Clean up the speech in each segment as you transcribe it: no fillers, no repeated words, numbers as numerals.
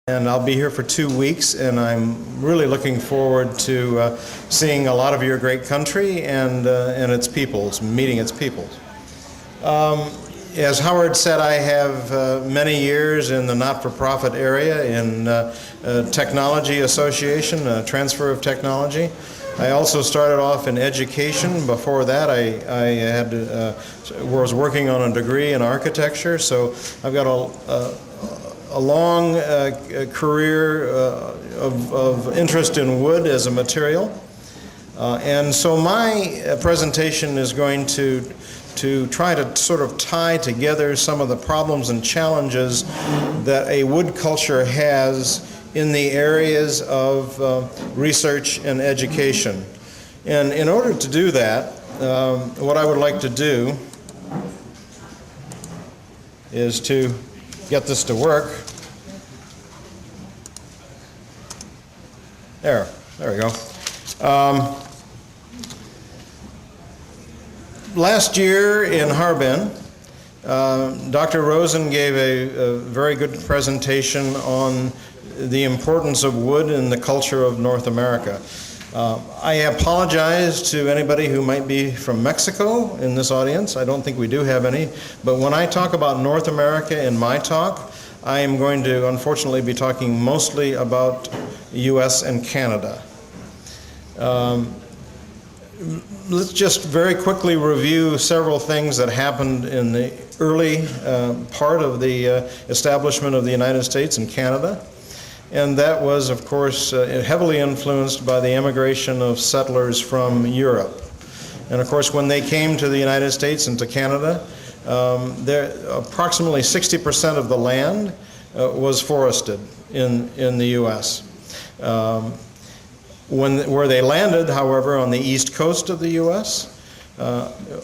And I'll be here for 2 weeks, and I'm really looking forward to seeing a lot of your great country and its peoples, meeting its peoples. As Howard said, I have many years in the not-for-profit area in technology association, transfer of technology. I also started off in education. Before that, I was working on a degree in architecture, so I've got a long career of interest in wood as a material. And so my presentation is going to try to sort of tie together some of the problems and challenges that a wood culture has in the areas of research and education. And in order to do that, what I would like to do is to get this to work. There we go. Last year in Harbin, Dr. Rosen gave a very good presentation on the importance of wood in the culture of North America. I apologize to anybody who might be from Mexico in this audience. I don't think we do have any. But when I talk about North America in my talk, I am going to unfortunately be talking mostly about US and Canada. Let's just very quickly review several things that happened in the early part of the establishment of the United States and Canada. And that was, of course, heavily influenced by the immigration of settlers from Europe. And of course, when they came to the United States and to Canada, approximately 60% of the land was forested in the U.S. Where they landed, however, on the east coast of the U.S.,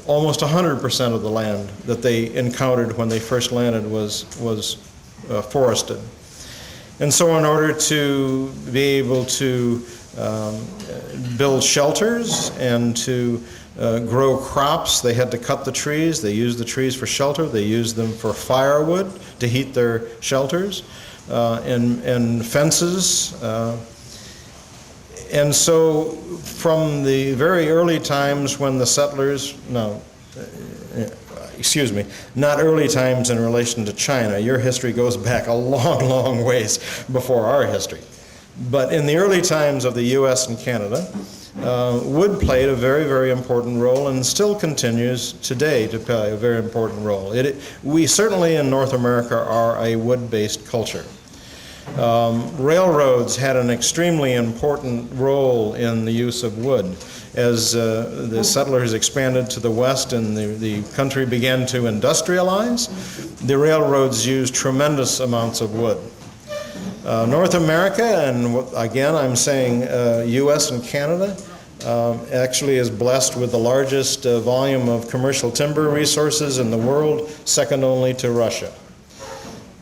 almost 100% of the land that they encountered when they first landed was forested. And so in order to be able to build shelters and to grow crops, they had to cut the trees. They used the trees for shelter. They used them for firewood to heat their shelters and fences. And so from the very early times when the settlers, not early times in relation to China. Your history goes back a long, long ways before our history. But in the early times of the US and Canada, wood played a very, very important role and still continues today to play a very important role. We certainly in North America are a wood-based culture. Railroads had an extremely important role in the use of wood. As the settlers expanded to the west and the country began to industrialize, the railroads used tremendous amounts of wood. North America, and again I'm saying US and Canada, actually is blessed with the largest volume of commercial timber resources in the world, second only to Russia.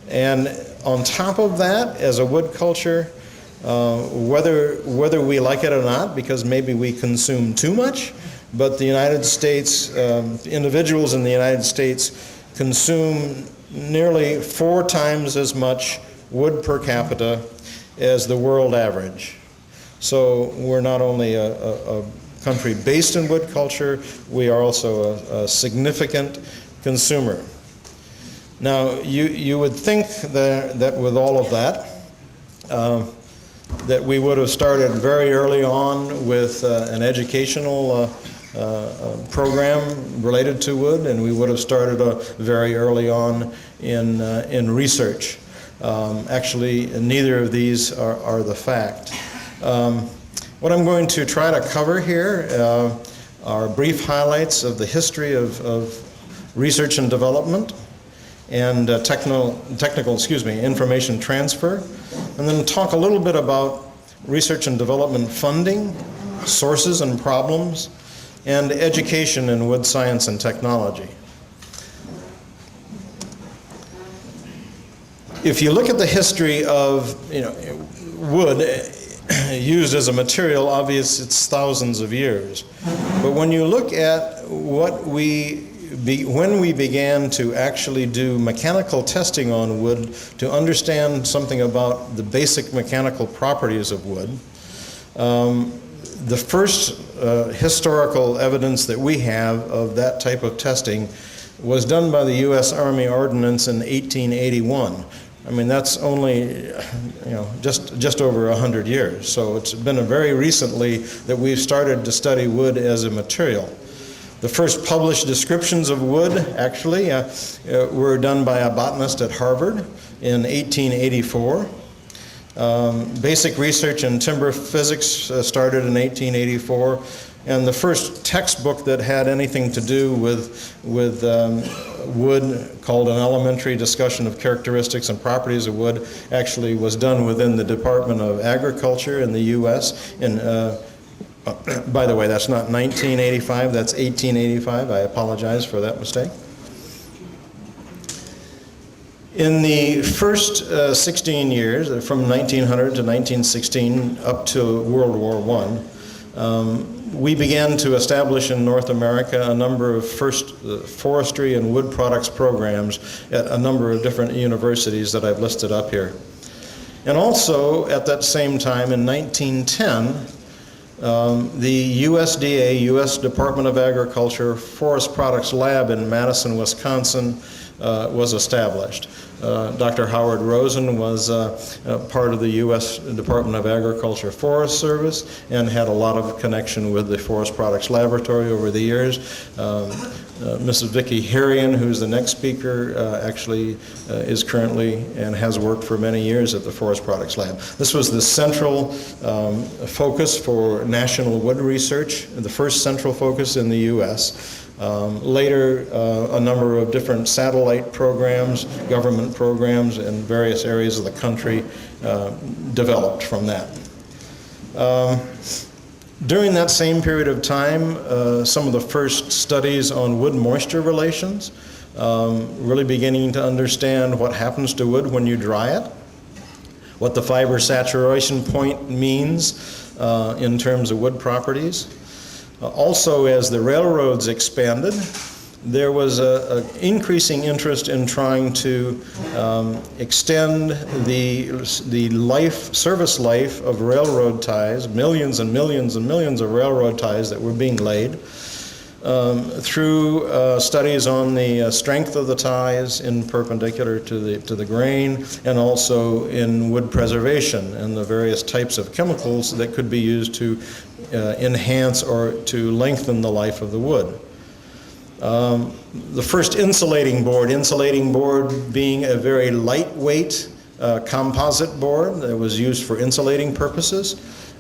And on top of that, as a wood culture, whether we like it or not, because maybe we consume too much, but the United States, individuals in the United States consume nearly 4 times as much wood per capita as the world average. So we're not only a country based in wood culture, we are also a significant consumer. Now, you would think that with all of that, that we would have started very early on with an educational program related to wood, and we would have started very early on in research. Actually, neither of these are the fact. What I'm going to try to cover here are brief highlights of the history of research and development, and information transfer, and then talk a little bit about research and development funding, sources and problems, and education in wood science and technology. If you look at the history of wood used as a material, obviously it's thousands of years. But when you look at what we when we began to actually do mechanical testing on wood to understand something about the basic mechanical properties of wood, the first historical evidence that we have of that type of testing was done by the U.S. Army Ordnance in 1881. I mean, that's only, just over 100 years. So it's been very recently that we've started to study wood as a material. The first published descriptions of wood, actually, were done by a botanist at Harvard in 1884. Basic research in timber physics started in 1884. And the first textbook that had anything to do with wood, called An Elementary Discussion of Characteristics and Properties of Wood, actually was done within the Department of Agriculture in the U.S. By the way, that's not 1985, that's 1885. I apologize for that mistake. In the first 16 years, from 1900 to 1916 up to World War I, we began to establish in North America a number of forestry and wood products programs at a number of different universities that I've listed up here. And also, at that same time, in 1910, the USDA, U.S. Department of Agriculture, Forest Products Lab in Madison, Wisconsin, was established. Dr. Howard Rosen was part of the U.S. Department of Agriculture Forest Service and had a lot of connection with the Forest Products Laboratory over the years. Mrs. Vicki Herian, who's the next speaker, actually is currently and has worked for many years at the Forest Products Lab. This was the central focus for national wood research, the first central focus in the U.S. Later, a number of different satellite programs, government programs in various areas of the country developed from that. During that same period of time, some of the first studies on wood-moisture relations, really beginning to understand what happens to wood when you dry it, what the fiber saturation point means in terms of wood properties. Also, as the railroads expanded, there was an increasing interest in trying to extend the service life of railroad ties, millions and millions and millions of railroad ties that were being laid, through studies on the strength of the ties in perpendicular to the grain, and also in wood preservation and the various types of chemicals that could be used to enhance or to lengthen the life of the wood. The first insulating board being a very lightweight composite board that was used for insulating purposes.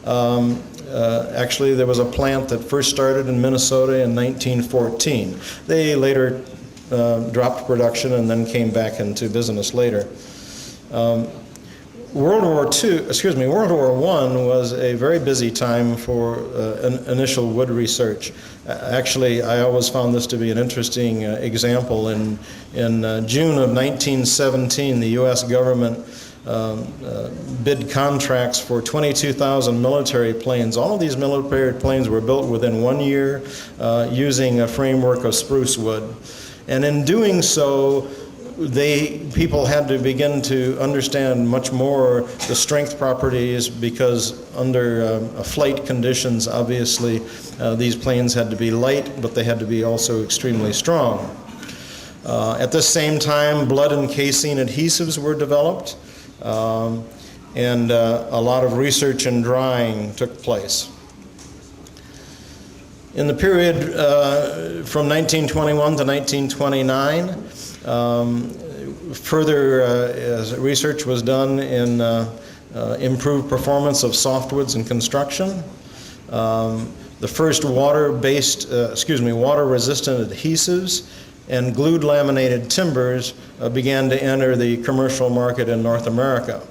Actually, there was a plant that first started in Minnesota in 1914. They later dropped production and then came back into business later. World War I was a very busy time for initial wood research. Actually, I always found this to be an interesting example. In June of 1917, the U.S. government bid contracts for 22,000 military planes. All of these military planes were built within 1 year using a framework of spruce wood. And in doing so, people had to begin to understand much more the strength properties, because under flight conditions, obviously, these planes had to be light, but they had to be also extremely strong. At this same time, blood and casein adhesives were developed, and a lot of research in drying took place. In the period from 1921 to 1929, further research was done in improved performance of softwoods in construction. The first water-resistant adhesives and glued laminated timbers began to enter the commercial market in North America.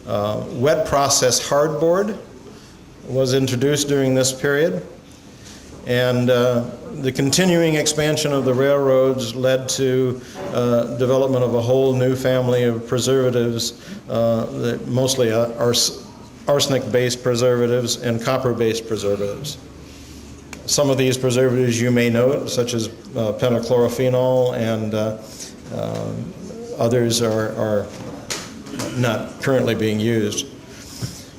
Wet process hardboard was introduced during this period, and the continuing expansion of the railroads led to development of a whole new family of preservatives, mostly arsenic-based preservatives and copper-based preservatives. Some of these preservatives you may note, such as pentachlorophenol, and others are not currently being used.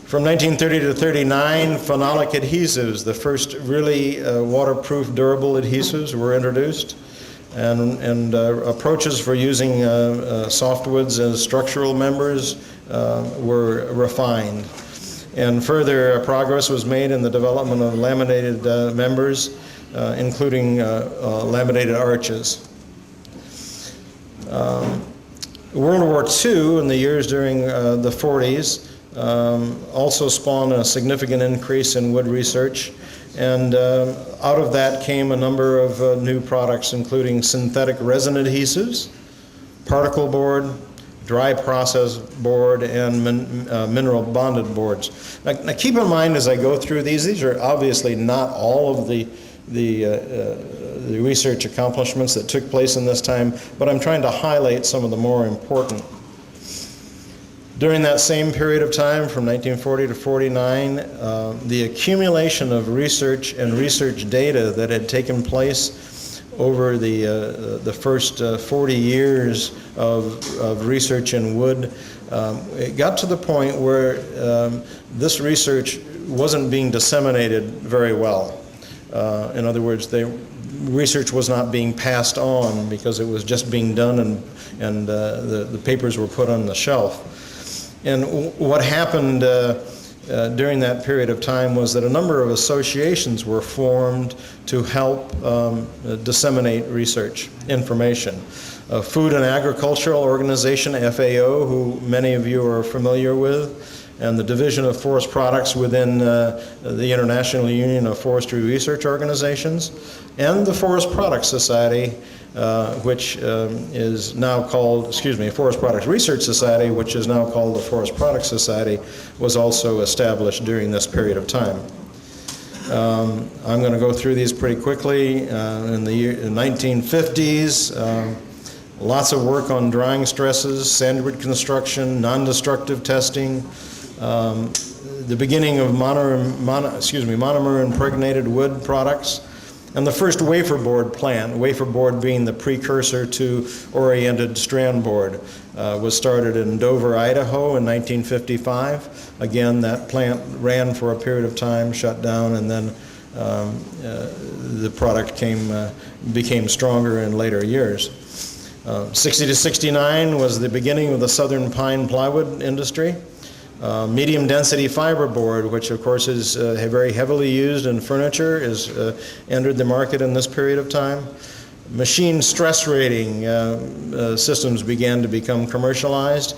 From 1930 to 39, phenolic adhesives, the first really waterproof, durable adhesives, were introduced, and approaches for using softwoods as structural members were refined. And further progress was made in the development of laminated members, including laminated arches. World War II, in the years during the 40s, also spawned a significant increase in wood research, and out of that came a number of new products, including synthetic resin adhesives, particle board, dry process board, and mineral bonded boards. Now keep in mind as I go through these are obviously not all of the research accomplishments that took place in this time, but I'm trying to highlight some of the more important. During that same period of time, from 1940 to 49, the accumulation of research and research data that had taken place over the first 40 years of research in wood, it got to the point where this research wasn't being disseminated very well. In other words, research was not being passed on because it was just being done, and the papers were put on the shelf. And what happened during that period of time was that a number of associations were formed to help disseminate research information. Food and Agricultural Organization, FAO, who many of you are familiar with, and the Division of Forest Products within the International Union of Forestry Research Organizations, and the Forest Products Society, which is now called, Forest Products Research Society, which is now called the Forest Products Society, was also established during this period of time. I'm going to go through these pretty quickly. In the 1950s, lots of work on drying stresses, sandwood construction, non-destructive testing, the beginning of monomer impregnated wood products, and the first wafer board plant, wafer board being the precursor to oriented strand board, was started in Dover, Idaho in 1955. Again, that plant ran for a period of time, shut down, and then the product became stronger in later years. 60 to 69 was the beginning of the southern pine plywood industry. Medium density fiberboard, which of course is very heavily used in furniture, entered the market in this period of time. Machine stress rating systems began to become commercialized,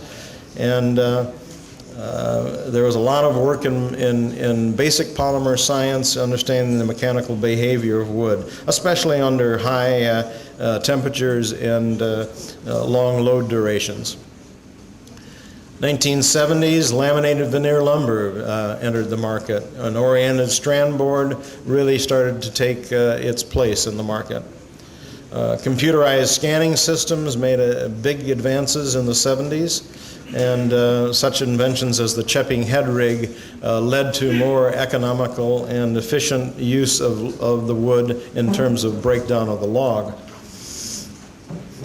and there was a lot of work in basic polymer science, understanding the mechanical behavior of wood, especially under high temperatures and long load durations. 1970s, laminated veneer lumber entered the market. An oriented strand board really started to take its place in the market. Computerized scanning systems made big advances in the 70s, and such inventions as the Chepping head rig led to more economical and efficient use of the wood in terms of breakdown of the log.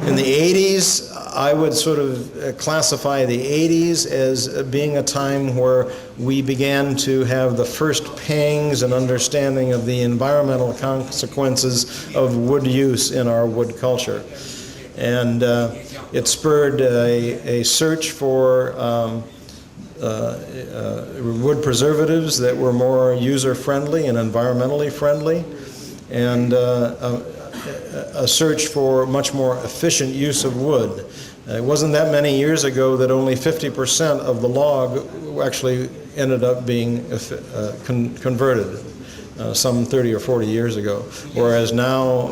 In the 80s, I would sort of classify the 80s as being a time where we began to have the first pangs and understanding of the environmental consequences of wood use in our wood culture. And it spurred a search for wood preservatives that were more user-friendly and environmentally friendly, and a search for much more efficient use of wood. It wasn't that many years ago that only 50% of the log actually ended up being converted, some 30 or 40 years ago, whereas now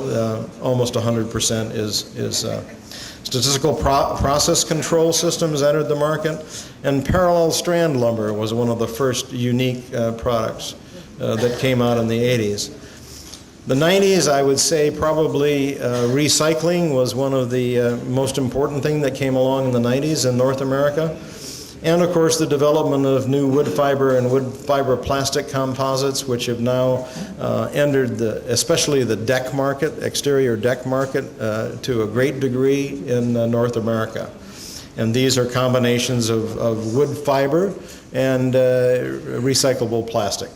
almost 100% is statistical process control systems entered the market, and parallel strand lumber was one of the first unique products that came out in the 80s. The 90s, I would say probably recycling was one of the most important things that came along in the 90s in North America. And of course the development of new wood fiber and wood fiber plastic composites, which have now entered especially the deck market, exterior deck market, to a great degree in North America. And these are combinations of wood fiber and recyclable plastic.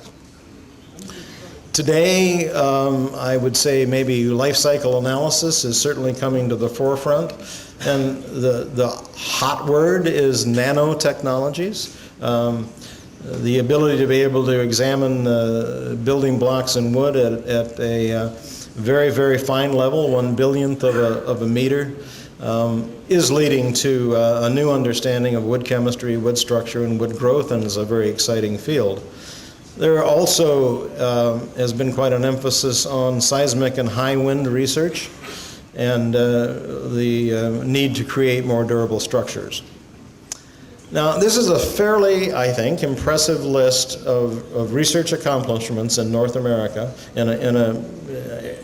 Today, I would say maybe life cycle analysis is certainly coming to the forefront. And the hot word is nanotechnologies. The ability to be able to examine building blocks in wood at a very, very fine level, 1/10000000th of a meter, is leading to a new understanding of wood chemistry, wood structure, and wood growth, and is a very exciting field. There also has been quite an emphasis on seismic and high wind research, and the need to create more durable structures. Now, this is a fairly, I think, impressive list of research accomplishments in North America, in an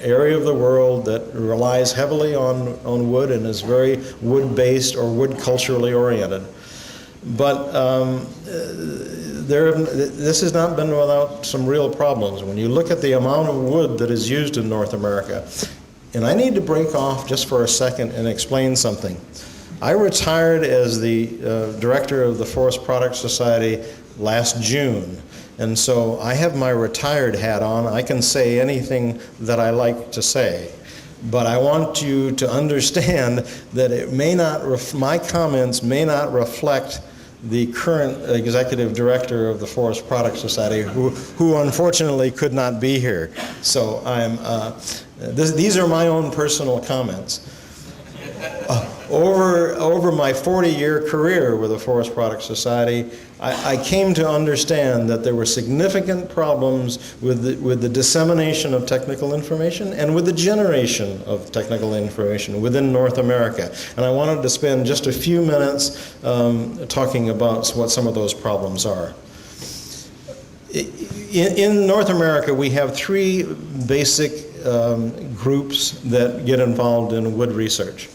area of the world that relies heavily on wood and is very wood-based or wood culturally oriented. But this has not been without some real problems. When you look at the amount of wood that is used in North America, and I need to break off just for a second and explain something. I retired as the director of the Forest Products Society last June, and so I have my retired hat on. I can say anything that I like to say, but I want you to understand that it may not my comments may not reflect the current executive director of the Forest Products Society, who unfortunately could not be here. So these are my own personal comments. Over my 40-year career with the Forest Products Society, I came to understand that there were significant problems with the dissemination of technical information and with the generation of technical information within North America. And I wanted to spend just a few minutes talking about what some of those problems are. In North America, we have three basic groups that get involved in wood research.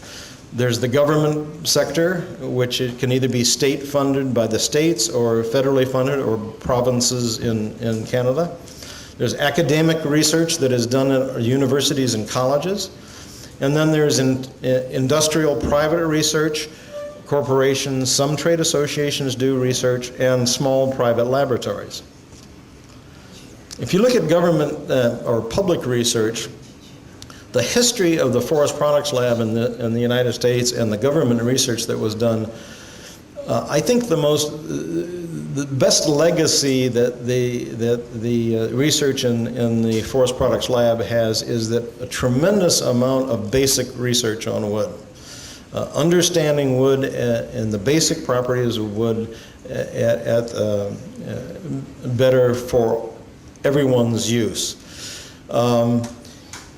There's the government sector, which it can either be state funded by the states or federally funded or provinces in Canada. There's academic research that is done at universities and colleges. And then there's industrial private research, corporations, some trade associations do research, and small private laboratories. If you look at government or public research, the history of the Forest Products Lab in the United States and the government research that was done, I think the best legacy that the research in the Forest Products Lab has is that a tremendous amount of basic research on wood. Understanding wood and the basic properties of wood better for everyone's use.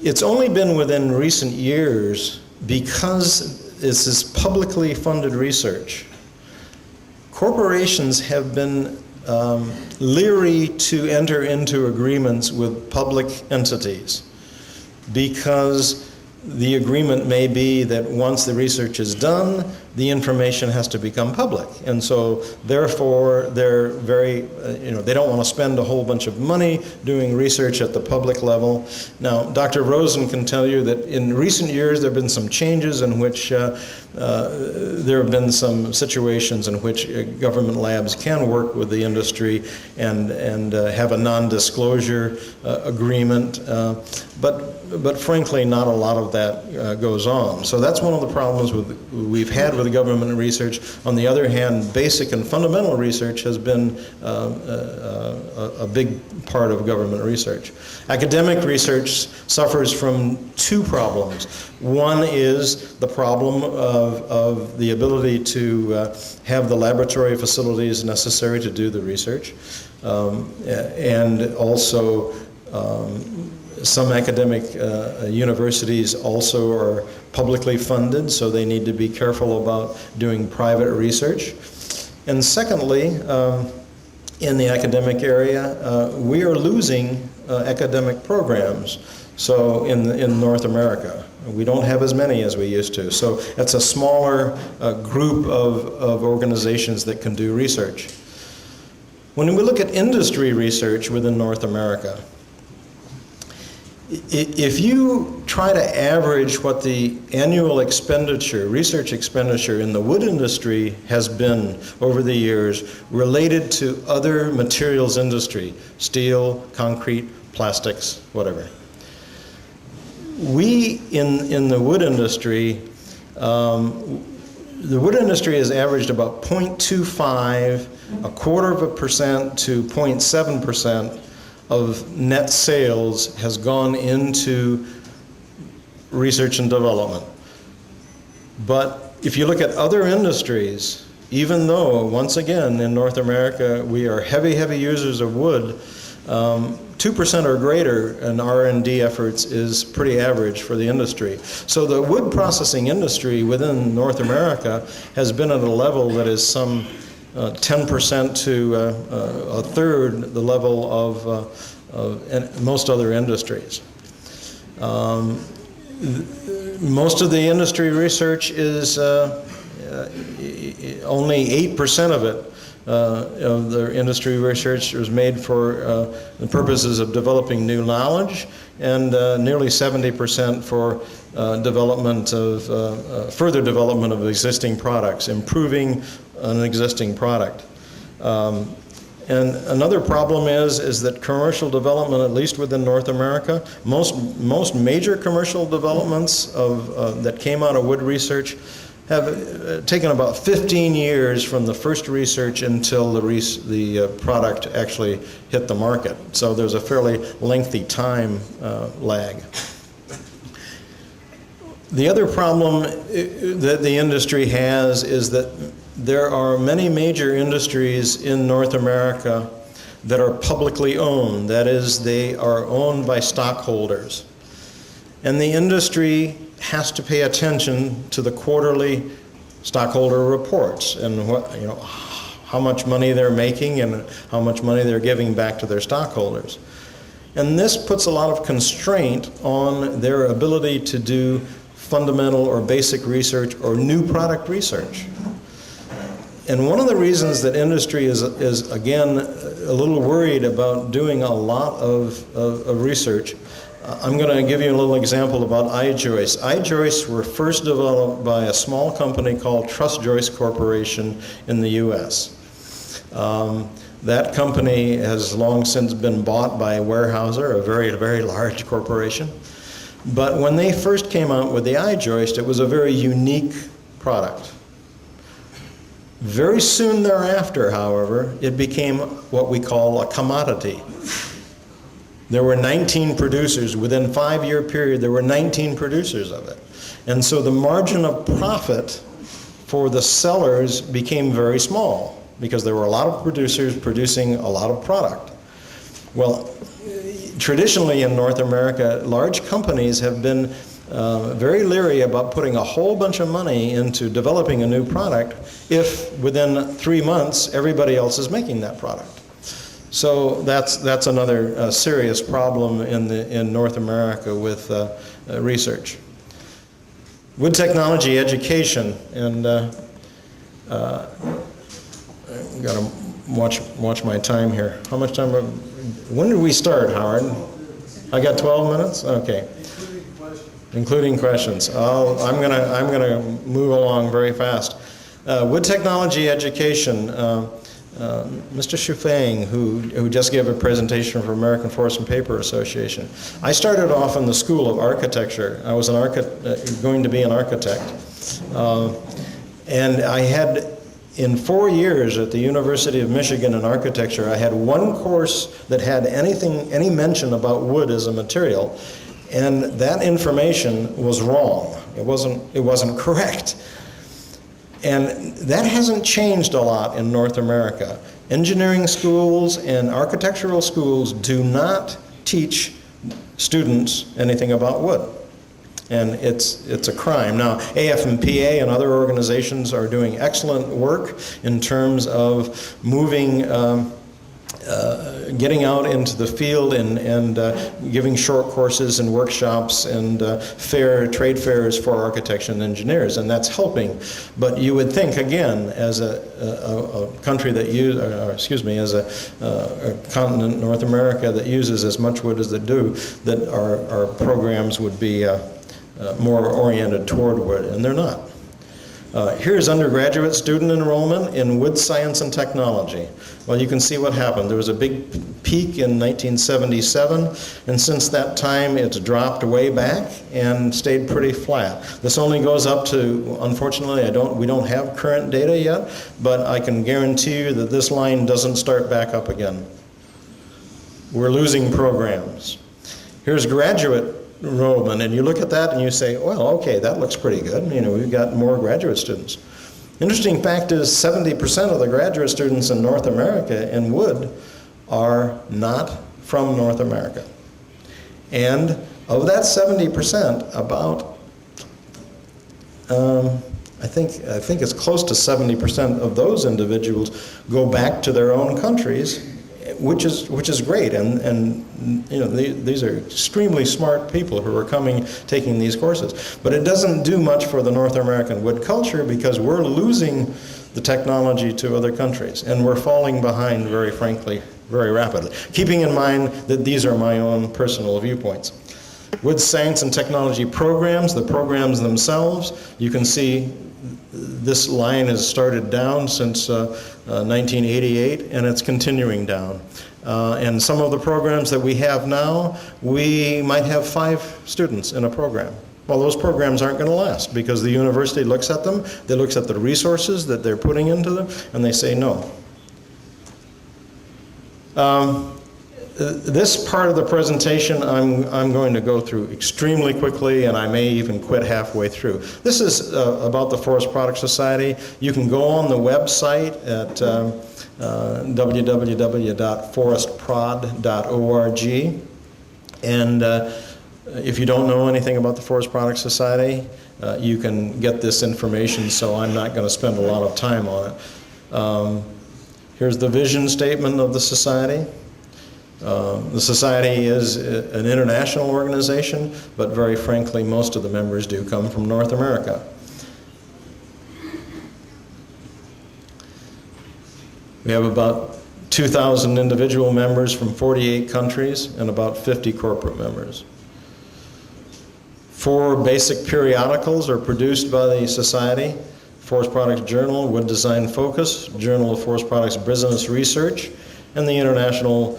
It's only been within recent years, because this is publicly funded research, corporations have been leery to enter into agreements with public entities, because the agreement may be that once the research is done, the information has to become public. And so therefore they're very, they don't want to spend a whole bunch of money doing research at the public level. Now, Dr. Rosen can tell you that in recent years there have been some changes in which there have been some situations in which government labs can work with the industry and have a non-disclosure agreement, but frankly not a lot of that goes on. So that's one of the problems we've had with government research. On the other hand, basic and fundamental research has been a big part of government research. Academic research suffers from two problems. One is the problem of the ability to have the laboratory facilities necessary to do the research, and also some academic universities also are publicly funded, so they need to be careful about doing private research. And secondly, in the academic area, we are losing academic programs, so in North America. We don't have as many as we used to. So it's a smaller group of organizations that can do research. When we look at industry research within North America, if you try to average what the annual expenditure, research expenditure in the wood industry has been over the years related to other materials industry, steel, concrete, plastics, whatever. We, in the wood industry has averaged about 0.25, 0.25% to 0.7% of net sales has gone into research and development. But if you look at other industries, even though, once again, in North America, we are heavy users of wood, 2% or greater in R&D efforts is pretty average for the industry. So the wood processing industry within North America has been at a level that is some 10% to a third the level of most other industries. Most of the industry research is only 8% of it. Of the industry research was made for the purposes of developing new knowledge, and nearly 70% for development of further development of existing products, improving an existing product. And another problem is that commercial development, at least within North America, most major commercial developments that came out of wood research have taken about 15 years from the first research until the product actually hit the market. So there's a fairly lengthy time lag. The other problem that the industry has is that there are many major industries in North America that are publicly owned. That is, they are owned by stockholders. And the industry has to pay attention to the quarterly stockholder reports and how much money they're making and how much money they're giving back to their stockholders. And this puts a lot of constraint on their ability to do fundamental or basic research or new product research. And one of the reasons that industry is again a little worried about doing a lot of research, I'm going to give you a little example about I-joists. I-joists were first developed by a small company called Truss Joist Corporation in the US. That company has long since been bought by Weyerhaeuser, a very large corporation. But when they first came out with the I-joist, it was a very unique product. Very soon thereafter, however, it became what we call a commodity. There were 19 producers. Within a 5-year period, there were 19 producers of it. And so the margin of profit for the sellers became very small because there were a lot of producers producing a lot of product. Well, traditionally in North America, large companies have been very leery about putting a whole bunch of money into developing a new product if within 3 months everybody else is making that product. So that's another serious problem in North America with research. Wood technology education, and I've got to watch my time here. How much time? When did we start, Howard? I got 12 minutes. Okay. Including questions. I'm gonna move along very fast. Wood technology education. Mr. Shufang, who just gave a presentation for American Forest and Paper Association. I started off in the School of Architecture. I was going to be an architect. And I had, in 4 years at the University of Michigan in architecture, I had one course that had any mention about wood as a material, and that information was wrong. It wasn't correct. And that hasn't changed a lot in North America. Engineering schools and architectural schools do not teach students anything about wood. And it's a crime. Now, AFMPA and other organizations are doing excellent work in terms of moving getting out into the field and giving short courses and workshops and trade fairs for architects and engineers, and that's helping. But you would think, again, as a country that as a continent, North America, that uses as much wood as they do, that our programs would be more oriented toward wood, and they're not. Here's undergraduate student enrollment in wood science and technology. Well, you can see what happened. There was a big peak in 1977, and since that time it's dropped way back and stayed pretty flat. This only goes up to, unfortunately, we don't have current data yet, but I can guarantee you that this line doesn't start back up again. We're losing programs. Here's graduate enrollment, and you look at that and you say, well, okay, that looks pretty good. You know, we've got more graduate students. Interesting fact is 70% of the graduate students in North America in wood are not from North America. And of that 70%, about, I think it's close to 70% of those individuals go back to their own countries, which is great, and you know, these are extremely smart people who are taking these courses. But it doesn't do much for the North American wood culture because we're losing the technology to other countries, and we're falling behind, very frankly, very rapidly. Keeping in mind that these are my own personal viewpoints. Wood science and technology programs, the programs themselves, you can see this line has started down since 1988, and it's continuing down. And some of the programs that we have now, we might have 5 students in a program. Well, those programs aren't going to last because the university looks at them, they look at the resources that they're putting into them, and they say no. This part of the presentation I'm going to go through extremely quickly, and I may even quit halfway through. This is about the Forest Products Society. You can go on the website at www.forestprod.org, and if you don't know anything about the Forest Products Society, you can get this information, so I'm not going to spend a lot of time on it. Here's the vision statement of the Society. The Society is an international organization, but very frankly, most of the members do come from North America. We have about 2,000 individual members from 48 countries and about 50 corporate members. 4 basic periodicals are produced by the Society: Forest Products Journal, Wood Design Focus, Journal of Forest Products Business Research, and the International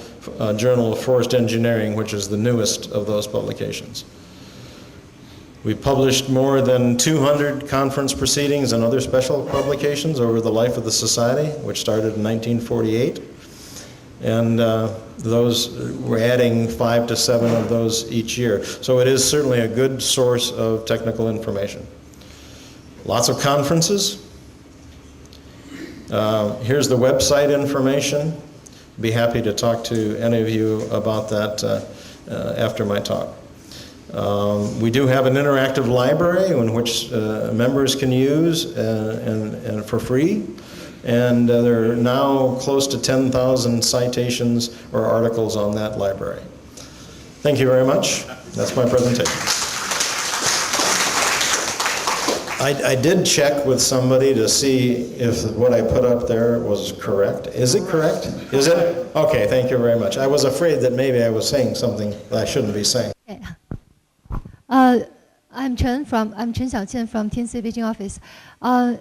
Journal of Forest Engineering, which is the newest of those publications. We've published more than 200 conference proceedings and other special publications over the life of the Society, which started in 1948. And we're adding 5 to 7 of those each year. So it is certainly a good source of technical information. Lots of conferences. Here's the website information. Be happy to talk to any of you about that after my talk. We do have an interactive library in which members can use and for free. And there are now close to 10,000 citations or articles on that library. Thank you very much. That's my presentation. I did check with somebody to see if what I put up there was correct. Is it correct? Is it? Okay, thank you very much. I was afraid that maybe I was saying something that I shouldn't be saying. I'm Chen Xiaoqian from TNC Beijing office.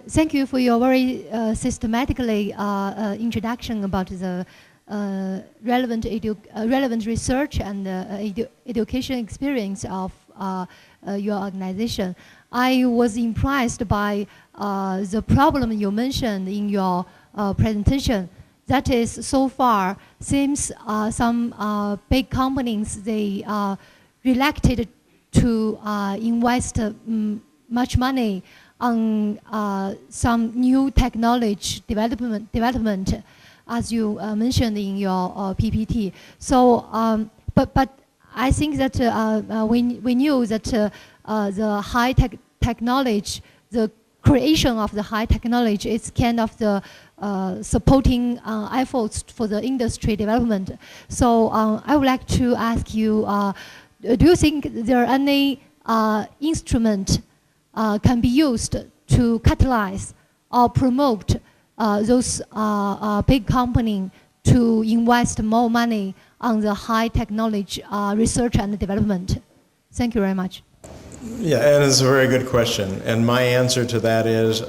Thank you for your very systematically introduction about the relevant research and education experience of your organization. I was impressed by the problem you mentioned in your presentation. That is, so far, seems some big companies, they are reluctant to invest much money on some new technology development, as you mentioned in your PPT. So, but I think that we knew that the high technology, the creation of the high technology is kind of the supporting efforts for the industry development. So I would like to ask you, do you think there are any instrument can be used to catalyze or promote those big companies to invest more money on the high technology research and development? Thank you very much. Yeah, and it's a very good question. And my answer to that is,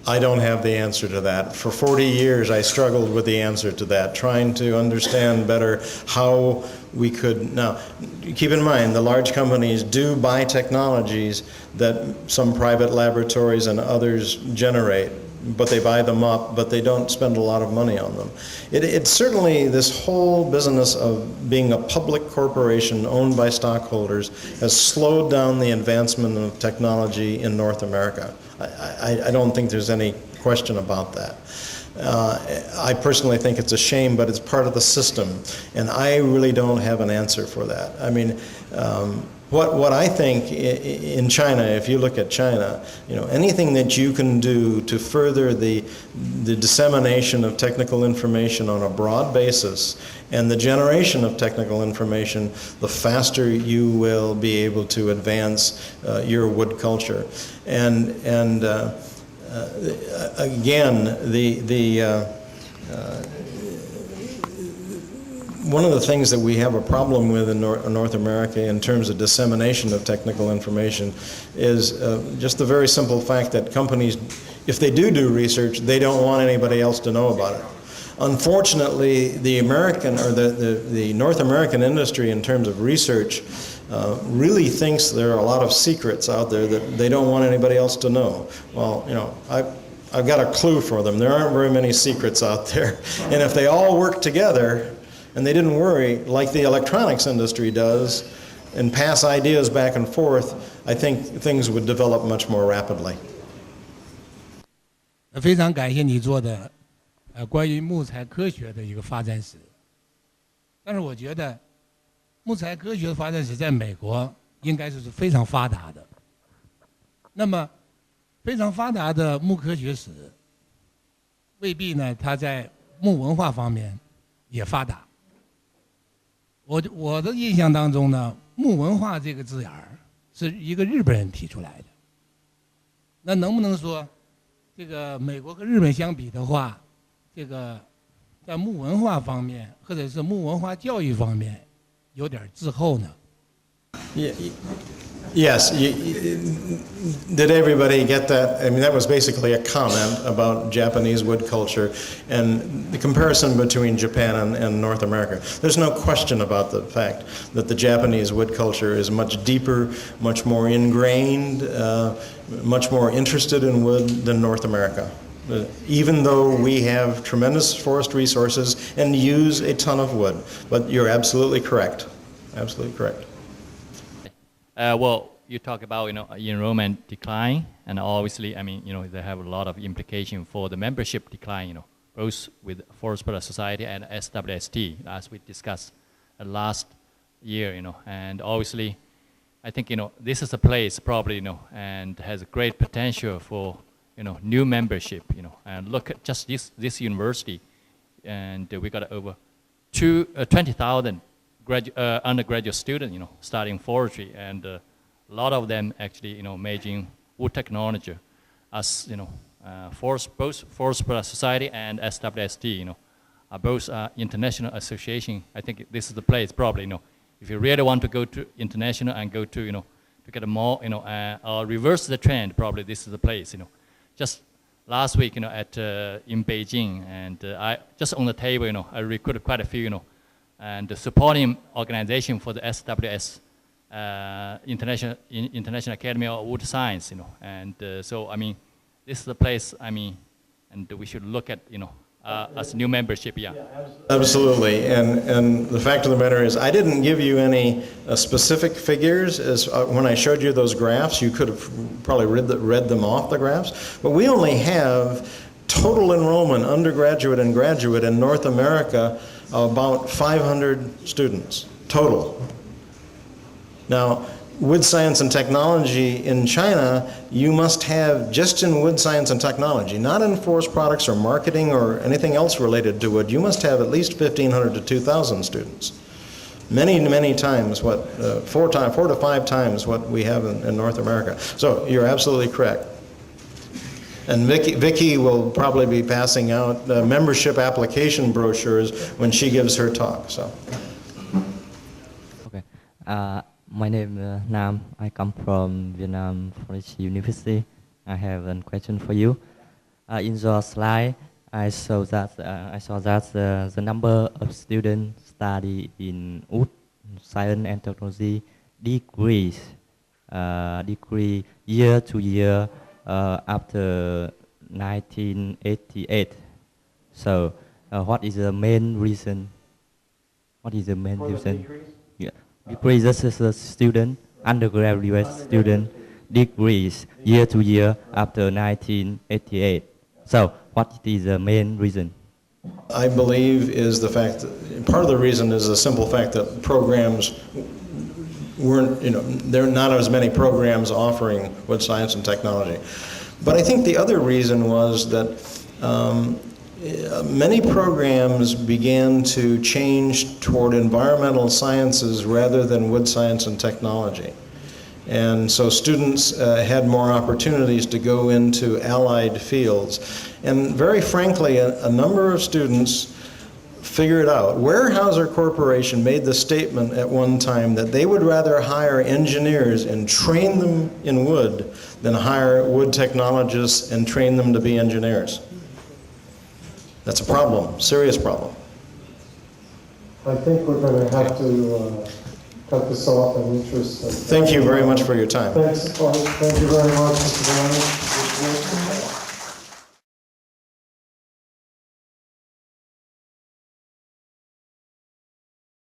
I don't have the answer to that. For 40 years, I struggled with the answer to that, trying to understand better how we could. Now, keep in mind, the large companies do buy technologies that some private laboratories and others generate, but they buy them up, but they don't spend a lot of money on them. It's certainly, this whole business of being a public corporation owned by stockholders has slowed down the advancement of technology in North America. I don't think there's any question about that. I personally think it's a shame, but it's part of the system, and I really don't have an answer for that. I mean, what I think in China, if you look at China, anything that you can do to further the dissemination of technical information on a broad basis and the generation of technical information, the faster you will be able to advance your wood culture. And again, one of the things that we have a problem with in North America in terms of dissemination of technical information is just the very simple fact that companies, if they do research, they don't want anybody else to know about it. Unfortunately, the American or the North American industry in terms of research really thinks there are a lot of secrets out there that they don't want anybody else to know. Well, I've got a clue for them. There aren't very many secrets out there. And if they all work together and they didn't worry like the electronics industry does and pass ideas back and forth, I think things would develop much more rapidly. 非常感谢你做的关于木材科学的一个发展史。但是我觉得木材科学的发展史在美国应该是非常发达的。那么非常发达的木科学史未必呢它在木文化方面也发达。我的印象当中呢，木文化这个字眼儿是一个日本人提出来的。那能不能说这个美国和日本相比的话，这个在木文化方面或者是木文化教育方面有点滞后呢？ Yes. Did everybody get that? I mean, that was basically a comment about Japanese wood culture and the comparison between Japan and North America. There's no question about the fact that the Japanese wood culture is much deeper, much more ingrained, much more interested in wood than North America. Even though we have tremendous forest resources and use a ton of wood. But you're absolutely correct. Absolutely correct. Well, you talk about enrollment decline, and obviously, I mean, they have a lot of implication for the membership decline, both with Forest Products Society and SWST, as we discussed last year, and obviously, I think this is a place probably and has a great potential for new membership, and look at just this university, and we got over 20,000. Undergraduate students, studying forestry, and a lot of them actually, majoring wood technology, as both Forest Products Society and SWST, are both international association. I think this is the place probably, if you really want to go to international and go to, to get a more, or reverse the trend, probably this is the place, Just last week, at in Beijing, and I just on the table, I recruited quite a few, and the supporting organization for the SWS, International Academy of Wood Science, and so I mean, this is the place, I mean, and we should look at, as new membership, yeah. Absolutely, and the fact of the matter is, I didn't give you any specific figures as when I showed you those graphs. You could have probably read them off the graphs, but we only have total enrollment, undergraduate and graduate in North America, about 500 students total. Now, wood science and technology in China, you must have just in wood science and technology, not in forest products or marketing or anything else related to wood, you must have at least 1,500 to 2,000 students. Many, many times what, 4 to 5 times what we have in North America. So you're absolutely correct. And Vicky will probably be passing out membership application brochures when she gives her talk. So. Okay. My name is Nam. I come from Vietnam Forestry University. I have a question for you. In your slide, I saw that the number of students study in wood science and technology decrease year to year after 1988. So, what is the main reason? What is the main reason? Decrease as a student, undergraduate student, decrease year to year after 1988. So, what is the main reason? I believe is the fact that part of the reason is the simple fact that programs weren't, there are not as many programs offering wood science and technology. But I think the other reason was that many programs began to change toward environmental sciences rather than wood science and technology. And so students had more opportunities to go into allied fields. And very frankly, a number of students figured out. Weyerhaeuser Corporation made the statement at one time that they would rather hire engineers and train them in wood than hire wood technologists and train them to be engineers. That's a problem, serious problem. I think we're going to have to cut this off in interest of... Thank you very much for your time. Thanks, thank you very much, Mr. Brauner.